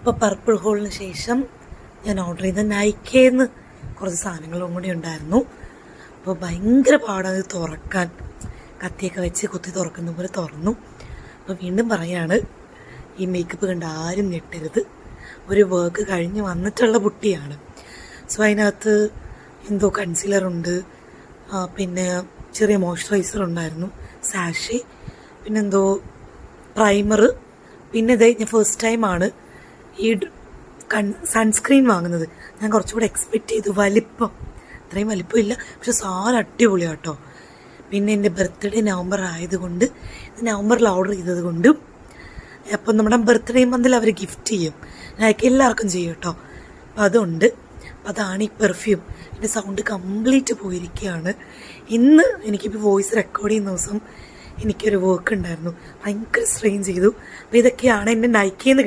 അപ്പോൾ പർപ്പിൾ ഹോളിന് ശേഷം ഞാൻ ഓർഡർ ചെയ്ത നൈക്കേന്ന് കുറച്ച് സാധനങ്ങളും കൂടി ഉണ്ടായിരുന്നു. അപ്പോൾ ഭയങ്കര പാടത് തുറക്കാൻ, കത്തിയൊക്കെ വെച്ച് കുത്തി തുറക്കുന്ന പോലെ തുറന്നു. അപ്പോൾ വീണ്ടും പറയാണ്, ഈ മേക്കപ്പ് കണ്ട് ആരും ഞെട്ടരുത്, ഒരു വർക്ക് കഴിഞ്ഞ് വന്നിട്ടുള്ള പുട്ടിയാണ്. സോ അതിനകത്ത് എന്തോ കൺസീലറുണ്ട്, പിന്നെ ചെറിയ മോയ്സ്ചറൈസർ ഉണ്ടായിരുന്നു, സാഷെ, പിന്നെന്തോ പ്രൈമർ. പിന്നെ ഇതേ ഞാൻ ഫസ്റ്റ് ടൈമാണ് ഈ സൺസ്ക്രീൻ വാങ്ങുന്നത്. ഞാൻ കുറച്ചുകൂടെ എക്സ്പെക്റ്റ് ചെയ്തു വലിപ്പം, അത്രയും വലിപ്പമില്ല, പക്ഷെ സാധനം അടിപൊളിയാണ് കേട്ടോ. പിന്നെ എൻ്റെ ബർത്ത്ഡേ നവംബർ ആയതുകൊണ്ട്, നവംബറിൽ ഓർഡർ ചെയ്തത് കൊണ്ടും, അപ്പം നമ്മുടെ ബർത്ത്ഡേ മന്തിൽ അവർ ഗിഫ്റ്റ് ചെയ്യും, എനിക്ക് എല്ലാവർക്കും ചെയ്യും കേട്ടോ. അപ്പം അതുണ്ട്. അതാണ് ഈ പെർഫ്യൂം. എൻ്റെ സൗണ്ട് കംപ്ലീറ്റ് പോയിരിക്കുകയാണ്. ഇന്ന് എനിക്കിപ്പോൾ വോയിസ് റെക്കോർഡ് ചെയ്യുന്ന ദിവസം എനിക്കൊരു വർക്ക് ഉണ്ടായിരുന്നു, ഭയങ്കര സ്ട്രെയിൻ ചെയ്തു. അപ്പോൾ ഇതൊക്കെയാണ് എൻ്റെ നൈക്കേന്ന്